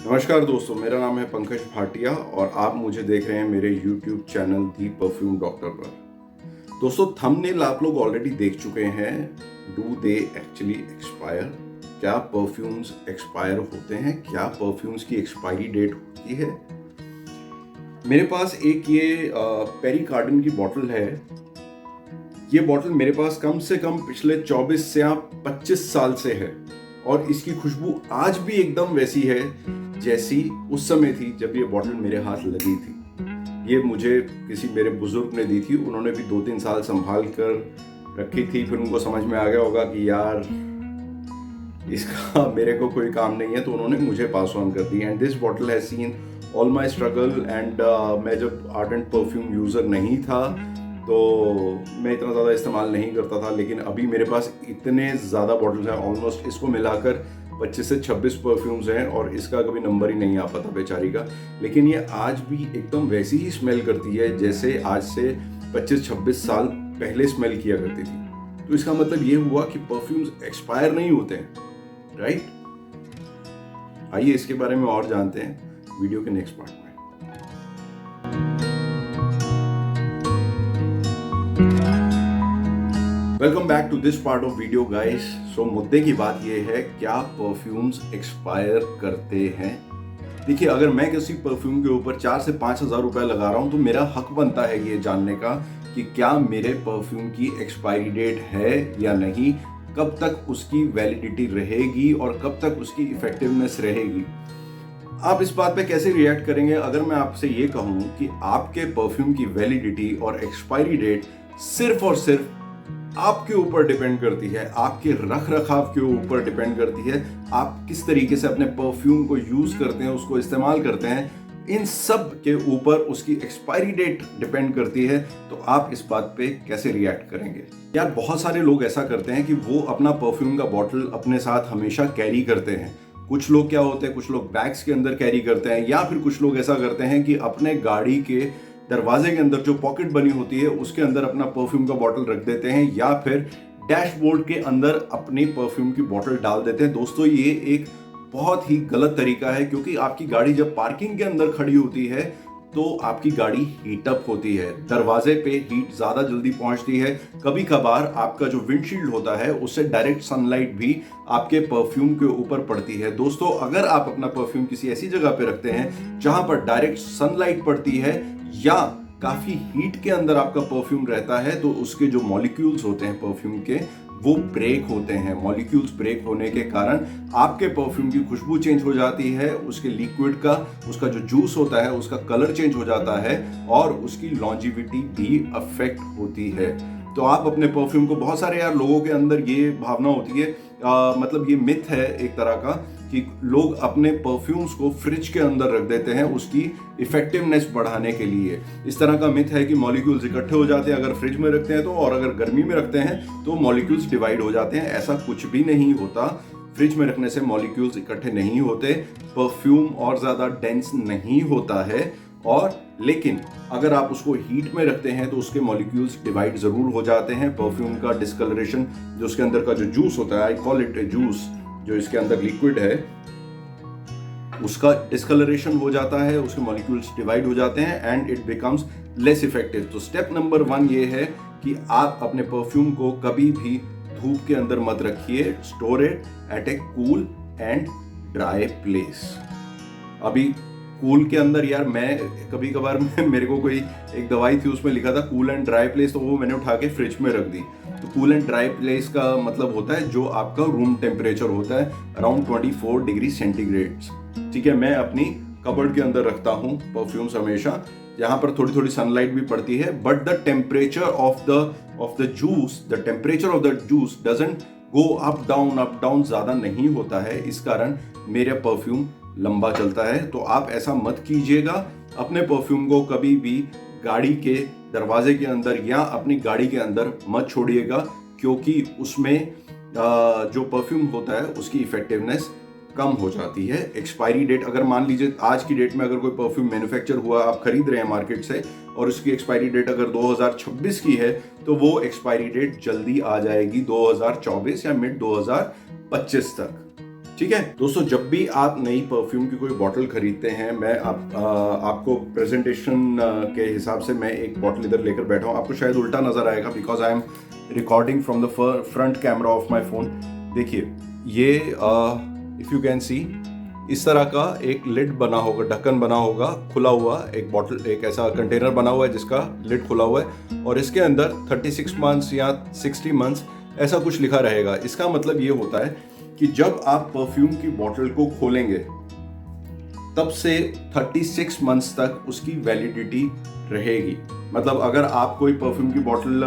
नमस्कार दोस्तों, मेरा नाम है पंकज भाटिया और आप मुझे देख रहे हैं मेरे YouTube चैनल दी परफ्यूम डॉक्टर पर। दोस्तों, थंबनेल आप लोग ऑलरेडी देख चुके हैं। Do they actually expire? क्या परफ्यूम्स एक्सपायर होते हैं? क्या परफ्यूम्स की एक्सपायरी डेट होती है? मेरे पास एक ये पेरिकार्डन की बॉटल है। ये बॉटल मेरे पास कम से कम पिछले 24 से या 25 साल से है और इसकी खुशबू आज भी एकदम वैसी है जैसी उस समय थी जब ये बॉटल मेरे हाथ लगी थी। ये मुझे किसी मेरे बुजुर्ग ने दी थी। उन्होंने भी 2-3 साल संभाल कर रखी थी। फिर उनको समझ में आ गया होगा कि यार इसका मेरे को कोई काम नहीं है, तो उन्होंने मुझे पास ऑन कर दी। And this bottle has seen all my struggle. एंड मैं जब आर्डेंट परफ्यूम यूज़र नहीं था तो मैं इतना ज़्यादा इस्तेमाल नहीं करता था, लेकिन अभी मेरे पास इतने ज़्यादा बॉटल्स हैं, ऑलमोस्ट इसको मिलाकर 25 से 26 परफ्यूम्स हैं और इसका कभी नंबर ही नहीं आ पाता बेचारी का। लेकिन ये आज भी एकदम वैसी ही स्मेल करती है जैसे आज से 25-26 साल पहले स्मेल किया करती थी। तो इसका मतलब ये हुआ कि परफ्यूम्स एक्सपायर नहीं होते हैं, राइट? आइए इसके बारे में और जानते हैं वीडियो के नेक्स्ट पार्ट में। Welcome back to this part of video guys. So मुद्दे की बात यह है, क्या परफ्यूम्स एक्सपायर करते हैं? देखिए, अगर मैं किसी परफ्यूम के ऊपर 4 से 5 हज़ार रुपए लगा रहा हूं तो मेरा हक बनता है ये जानने का कि क्या मेरे परफ्यूम की एक्सपायरी डेट है या नहीं, कब तक उसकी वैलिडिटी रहेगी और कब तक उसकी इफेक्टिवनेस रहेगी। आप इस बात पे कैसे रिएक्ट करेंगे अगर मैं आपसे ये कहूं कि आपके परफ्यूम की वैलिडिटी और एक्सपायरी डेट सिर्फ और सिर्फ आपके ऊपर डिपेंड करती है, आपके रख रखाव के ऊपर डिपेंड करती है, आप किस तरीके से अपने परफ्यूम को यूज करते हैं, उसको इस्तेमाल करते हैं, इन सब के ऊपर उसकी एक्सपायरी डेट डिपेंड करती है। तो आप इस बात पे कैसे रिएक्ट करेंगे? यार, बहुत सारे लोग ऐसा करते हैं कि वो अपना परफ्यूम का बॉटल अपने साथ हमेशा कैरी करते हैं। कुछ लोग क्या होते हैं, कुछ लोग बैग्स के अंदर कैरी करते हैं, या फिर कुछ लोग ऐसा करते हैं कि अपने गाड़ी के दरवाजे के अंदर जो पॉकेट बनी होती है उसके अंदर अपना परफ्यूम का बॉटल रख देते हैं, या फिर डैशबोर्ड के अंदर अपनी परफ्यूम की बॉटल डाल देते हैं। दोस्तों, ये एक बहुत ही गलत तरीका है, क्योंकि आपकी गाड़ी जब पार्किंग के अंदर खड़ी होती है तो आपकी गाड़ी हीट अप होती है, दरवाजे पे हीट ज़्यादा जल्दी पहुंचती है। कभी कभार आपका जो विंडशील्ड होता है उससे डायरेक्ट सनलाइट भी आपके परफ्यूम के ऊपर पड़ती है। दोस्तों, अगर आप अपना परफ्यूम किसी ऐसी जगह पे रखते हैं जहां पर डायरेक्ट सनलाइट पड़ती है या काफ़ी हीट के अंदर आपका परफ्यूम रहता है, तो उसके जो मॉलिक्यूल्स होते हैं परफ्यूम के, वो ब्रेक होते हैं। मॉलिक्यूल्स ब्रेक होने के कारण आपके परफ्यूम की खुशबू चेंज हो जाती है, उसके लिक्विड का, उसका जो जूस होता है उसका कलर चेंज हो जाता है और उसकी लॉन्जिविटी भी अफेक्ट होती है। तो आप अपने परफ्यूम को, बहुत सारे यार लोगों के अंदर ये भावना होती है, मतलब ये मिथ है एक तरह का, कि लोग अपने परफ्यूम्स को फ्रिज के अंदर रख देते हैं उसकी इफेक्टिवनेस बढ़ाने के लिए। इस तरह का मिथ है कि मॉलिक्यूल्स इकट्ठे हो जाते हैं अगर फ्रिज में रखते हैं तो, और अगर गर्मी में रखते हैं तो मॉलिक्यूल्स डिवाइड हो जाते हैं। ऐसा कुछ भी नहीं होता। फ्रिज में रखने से मॉलिक्यूल्स इकट्ठे नहीं होते, परफ्यूम और ज़्यादा डेंस नहीं होता है। और लेकिन अगर आप उसको हीट में रखते हैं तो उसके मॉलिक्यूल्स डिवाइड ज़रूर हो जाते हैं। परफ्यूम का डिस्कलरेशन, जो उसके अंदर का जो जूस होता है, I call it A juice, जो इसके अंदर लिक्विड है, उसका डिस्कलरेशन हो जाता है, उसके मॉलिक्यूल्स डिवाइड हो जाते हैं and it becomes less effective. तो स्टेप नंबर 1 ये है कि आप अपने परफ्यूम को कभी भी धूप के अंदर मत रखिए। Store it at A cool and dry place. अभी कूल के अंदर, यार मैं कभी कभार मेरे को कोई एक दवाई थी उसमें लिखा था कूल एंड ड्राई प्लेस, तो वो मैंने उठा के फ्रिज में रख दी। तो कूल एंड ड्राई प्लेस का मतलब होता है जो आपका रूम टेम्परेचर होता है, अराउंड 24 डिग्री सेंटीग्रेड। ठीक है, मैं अपनी कबर्ड के अंदर रखता हूँ परफ्यूम्स हमेशा, यहाँ पर थोड़ी थोड़ी सनलाइट भी पड़ती है, but the temperature of the juice, the temperature of the juice doesn't go up down ज़्यादा नहीं होता है। इस कारण मेरा परफ्यूम लंबा चलता है। तो आप ऐसा मत कीजिएगा। अपने परफ्यूम को कभी भी गाड़ी के दरवाजे के अंदर या अपनी गाड़ी के अंदर मत छोड़िएगा, क्योंकि उसमें जो परफ्यूम होता है उसकी इफेक्टिवनेस कम हो जाती है। एक्सपायरी डेट, अगर मान लीजिए आज की डेट में अगर कोई परफ्यूम मैन्युफैक्चर हुआ, आप खरीद रहे हैं मार्केट से, और उसकी एक्सपायरी डेट अगर 2026 की है, तो वो एक्सपायरी डेट जल्दी आ जाएगी 2024 या मिड 2025 तक। ठीक है दोस्तों, जब भी आप नई परफ्यूम की कोई बॉटल खरीदते हैं, मैं आपको प्रेजेंटेशन के हिसाब से मैं एक बॉटल इधर लेकर बैठा हूँ। आपको शायद उल्टा नजर आएगा because I am recording from the front camera of my phone. देखिए ये इफ यू कैन सी, इस तरह का एक लिड बना होगा, ढक्कन बना होगा खुला हुआ, एक बॉटल, एक ऐसा कंटेनर बना हुआ है जिसका लिड खुला हुआ है और इसके अंदर 36 मंथ्स या 60 मंथ्स ऐसा कुछ लिखा रहेगा। इसका मतलब ये होता है कि जब आप परफ्यूम की बोतल को खोलेंगे तब से 36 मंथ्स तक उसकी वैलिडिटी रहेगी। मतलब अगर आप कोई परफ्यूम की बोतल,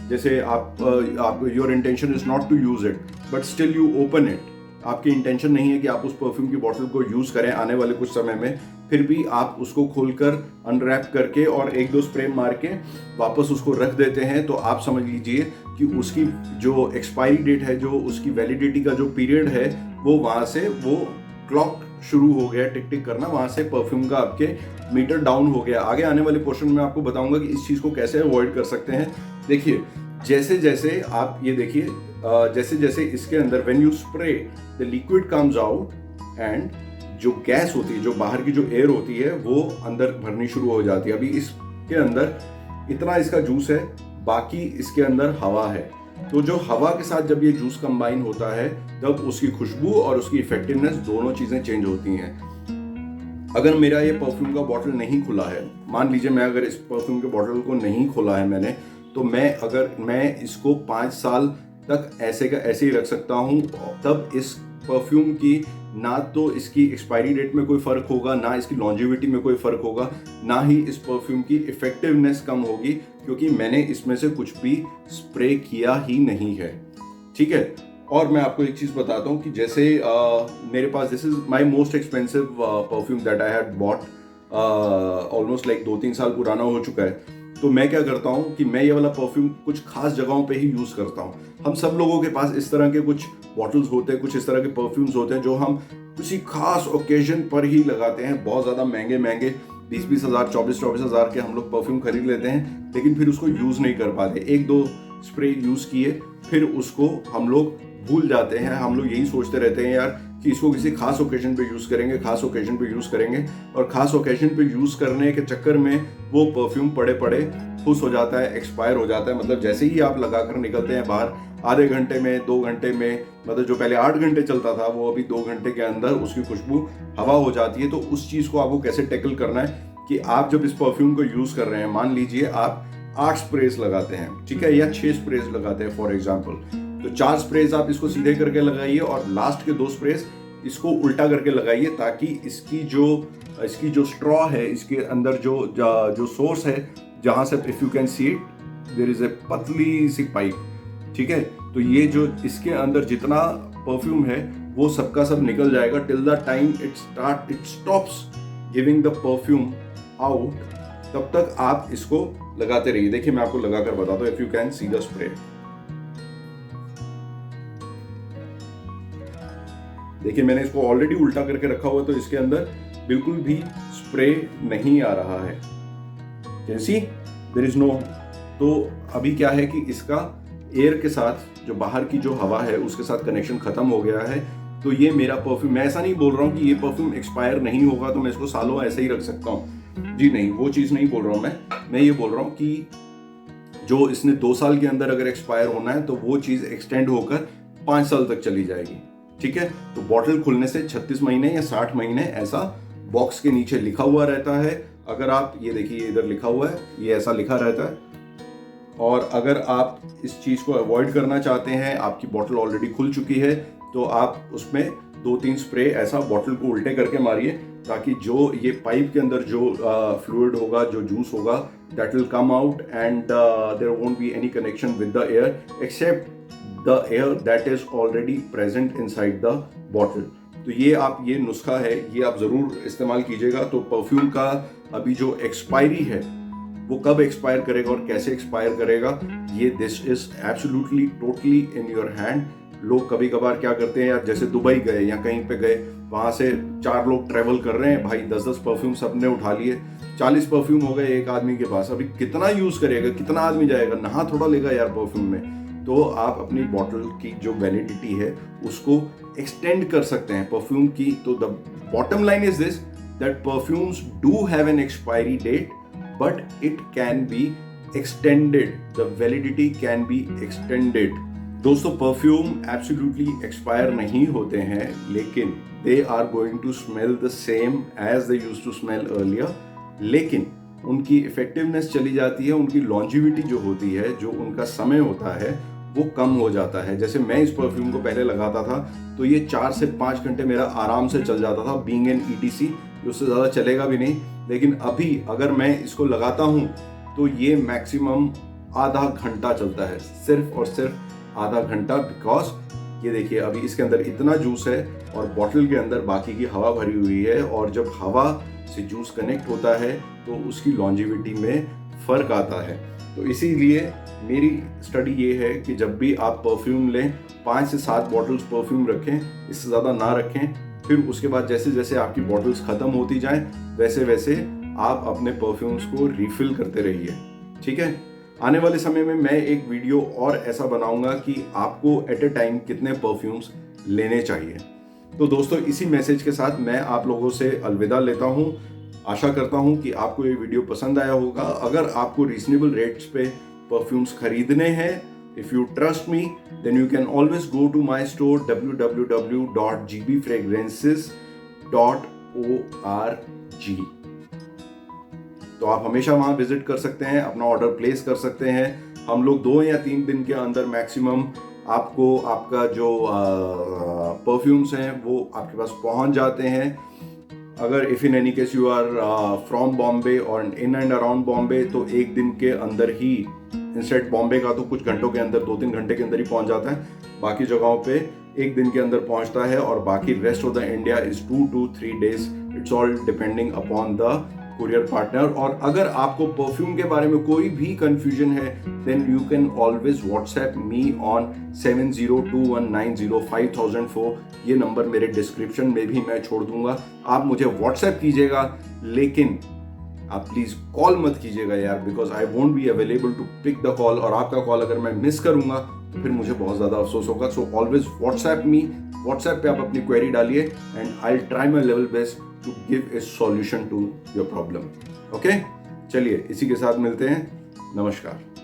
जैसे आप your intention is not to use it but still you open it, आपकी इंटेंशन नहीं है कि आप उस परफ्यूम की बोतल को यूज करें आने वाले कुछ समय में, फिर भी आप उसको खोलकर अनरैप करके और एक दो स्प्रे मार के वापस उसको रख देते हैं, तो आप समझ लीजिए कि उसकी जो एक्सपायरी डेट है, जो उसकी वैलिडिटी का जो पीरियड है, वो वहां से वो क्लॉक शुरू हो गया टिक टिक करना, वहां से परफ्यूम का आपके मीटर डाउन हो गया। आगे आने वाले पोर्शन में आपको बताऊंगा कि इस चीज को कैसे अवॉइड कर सकते हैं। देखिए जैसे जैसे आप ये देखिए, जैसे जैसे इसके अंदर when you spray the liquid comes out and जो गैस होती है, जो बाहर की जो एयर होती है, वो अंदर भरनी शुरू हो जाती है। अभी इसके अंदर इतना इसका जूस है, बाकी इसके अंदर हवा है। तो जो हवा के साथ जब ये जूस कंबाइन होता है तब उसकी खुशबू और उसकी इफेक्टिवनेस दोनों चीजें चेंज होती हैं। अगर मेरा ये परफ्यूम का बॉटल नहीं खुला है, मान लीजिए मैं अगर इस परफ्यूम के बॉटल को नहीं खोला है मैंने, तो मैं इसको 5 साल तक ऐसे का ऐसे ही रख सकता हूँ। तब इस परफ्यूम की ना तो इसकी एक्सपायरी डेट में कोई फर्क होगा, ना इसकी लॉन्जिविटी में कोई फर्क होगा, ना ही इस परफ्यूम की इफेक्टिवनेस कम होगी, क्योंकि मैंने इसमें से कुछ भी स्प्रे किया ही नहीं है। ठीक है, और मैं आपको एक चीज बताता हूँ कि जैसे मेरे पास, this is my most expensive perfume that I had bought, almost like 2-3 साल पुराना हो चुका है। तो मैं क्या करता हूँ कि मैं ये वाला परफ्यूम कुछ खास जगहों पे ही यूज करता हूँ। हम सब लोगों के पास इस तरह के कुछ बॉटल्स होते हैं, कुछ इस तरह के परफ्यूम्स होते हैं जो हम किसी खास ओकेजन पर ही लगाते हैं। बहुत ज्यादा महंगे महंगे 20-20 हज़ार, 24-24 हज़ार के हम लोग परफ्यूम खरीद लेते हैं, लेकिन फिर उसको यूज नहीं कर पाते। 1-2 स्प्रे यूज किए फिर उसको हम लोग भूल जाते हैं। हम लोग यही सोचते रहते हैं यार कि इसको किसी खास ओकेजन पे यूज करेंगे, खास ओकेजन पे यूज करेंगे, और खास ओकेजन पे यूज करने के चक्कर में वो परफ्यूम पड़े पड़े फुस हो जाता है, एक्सपायर हो जाता है। मतलब जैसे ही आप लगाकर निकलते हैं बाहर, आधे घंटे में, 2 घंटे में, मतलब जो पहले 8 घंटे चलता था वो अभी 2 घंटे के अंदर उसकी खुशबू हवा हो जाती है। तो उस चीज को आपको कैसे टैकल करना है कि आप जब इस परफ्यूम को यूज कर रहे हैं, मान लीजिए आप 8 स्प्रेज लगाते हैं, ठीक है, या 6 स्प्रेज लगाते हैं फॉर एग्जाम्पल, तो 4 स्प्रेज आप इसको सीधे करके लगाइए और लास्ट के 2 स्प्रेज इसको उल्टा करके लगाइए, ताकि इसकी जो स्ट्रॉ है, इसके अंदर जो सोर्स है, जहां से if you can see it, there is a पतली सी पाइप, ठीक है, तो ये जो इसके अंदर जितना परफ्यूम है वो सबका सब निकल जाएगा till the time it stops giving the perfume out. तब तक आप इसको लगाते रहिए। देखिए मैं आपको लगाकर बताता हूँ, if you can see the spray. देखिए मैंने इसको ऑलरेडी उल्टा करके रखा हुआ, तो इसके अंदर बिल्कुल भी स्प्रे नहीं आ रहा है। Can see there is no. तो अभी क्या है कि इसका एयर के साथ, जो बाहर की जो हवा है उसके साथ कनेक्शन खत्म हो गया है। तो ये मेरा परफ्यूम, मैं ऐसा नहीं बोल रहा हूँ कि ये परफ्यूम एक्सपायर नहीं होगा तो मैं इसको सालों ऐसे ही रख सकता हूँ, जी नहीं, वो चीज़ नहीं बोल रहा हूँ मैं ये बोल रहा हूँ कि जो इसने 2 साल के अंदर अगर एक्सपायर होना है तो वो चीज़ एक्सटेंड होकर 5 साल तक चली जाएगी। ठीक है, तो बॉटल खुलने से 36 महीने या 60 महीने ऐसा बॉक्स के नीचे लिखा हुआ रहता है। अगर आप ये देखिए इधर लिखा हुआ है, ये ऐसा लिखा रहता है। और अगर आप इस चीज़ को अवॉइड करना चाहते हैं, आपकी बॉटल ऑलरेडी खुल चुकी है, तो आप उसमें 2-3 स्प्रे ऐसा बॉटल को उल्टे करके मारिए, ताकि जो ये पाइप के अंदर जो फ्लूइड होगा, जो जूस होगा, that will come out and there won't be any connection with the air except the air that is already present inside the bottle. तो ये नुस्खा है, ये आप ज़रूर इस्तेमाल कीजिएगा। तो परफ्यूम का अभी जो एक्सपायरी है वो कब एक्सपायर करेगा और कैसे एक्सपायर करेगा, ये this is absolutely totally in your hand. लोग कभी कभार क्या करते हैं यार, जैसे दुबई गए या कहीं पे गए, वहां से 4 लोग ट्रेवल कर रहे हैं, भाई 10-10 परफ्यूम सबने उठा लिए, 40 परफ्यूम हो गए एक आदमी के पास। अभी कितना यूज करेगा, कितना आदमी जाएगा, नहा थोड़ा लेगा यार परफ्यूम में। तो आप अपनी बॉटल की जो वैलिडिटी है उसको एक्सटेंड कर सकते हैं परफ्यूम की। तो the bottom line is this, that perfumes do have an expiry date but it can be extended, the validity can be extended. दोस्तों परफ्यूम एब्सोल्युटली एक्सपायर नहीं होते हैं, लेकिन they are going to smell the same as they used to smell earlier, लेकिन उनकी effectiveness चली जाती है, उनकी लॉन्जिविटी जो होती है, जो उनका समय होता है वो कम हो जाता है। जैसे मैं इस परफ्यूम को पहले लगाता था तो ये 4 से 5 घंटे मेरा आराम से चल जाता था, बीइंग एन ETC उससे ज़्यादा चलेगा भी नहीं। लेकिन अभी अगर मैं इसको लगाता हूँ तो ये मैक्सिमम आधा घंटा चलता है, सिर्फ और सिर्फ आधा घंटा, बिकॉज ये देखिए अभी इसके अंदर इतना जूस है और बॉटल के अंदर बाकी की हवा भरी हुई है, और जब हवा से जूस कनेक्ट होता है तो उसकी लॉन्जिविटी में फ़र्क आता है। तो इसीलिए मेरी स्टडी ये है कि जब भी आप परफ्यूम लें 5 से 7 बॉटल्स परफ्यूम रखें, इससे ज़्यादा ना रखें। फिर उसके बाद जैसे जैसे आपकी बॉटल्स ख़त्म होती जाएं वैसे वैसे आप अपने परफ्यूम्स को रिफ़िल करते रहिए, ठीक है। आने वाले समय में मैं एक वीडियो और ऐसा बनाऊंगा कि आपको एट ए टाइम कितने परफ्यूम्स लेने चाहिए। तो दोस्तों इसी मैसेज के साथ मैं आप लोगों से अलविदा लेता हूं। आशा करता हूं कि आपको ये वीडियो पसंद आया होगा। अगर आपको रीजनेबल रेट्स पे परफ्यूम्स खरीदने हैं, if you trust me, then you can always go to my store www.gbfragrances.org। तो आप हमेशा वहाँ विजिट कर सकते हैं, अपना ऑर्डर प्लेस कर सकते हैं। हम लोग 2 या 3 दिन के अंदर मैक्सिमम आपको आपका जो परफ्यूम्स हैं वो आपके पास पहुँच जाते हैं। अगर if in any case you are from Bombay और इन एंड अराउंड बॉम्बे, तो 1 दिन के अंदर ही, इंस्टेड बॉम्बे का तो कुछ घंटों के अंदर, 2-3 घंटे के अंदर ही पहुँच जाता है। बाकी जगहों पे 1 दिन के अंदर पहुँचता है, और बाकी rest of the India is 2 to 3 days। It's all depending upon the courier partner. और अगर आपको परफ्यूम के बारे में कोई भी कंफ्यूजन है, then you can always WhatsApp me on 7021905004। ये नंबर मेरे डिस्क्रिप्शन में भी मैं छोड़ दूंगा, आप मुझे व्हाट्सएप कीजिएगा, लेकिन आप प्लीज कॉल मत कीजिएगा यार, because I won't be available to pick the call. और आपका कॉल अगर मैं मिस करूंगा तो फिर मुझे बहुत ज़्यादा अफसोस होगा। सो ऑलवेज व्हाट्सएप मी, व्हाट्सएप पे आप अपनी क्वेरी डालिए and I will try my level best to give a solution to your problem. Okay? चलिए इसी के साथ मिलते हैं। नमस्कार।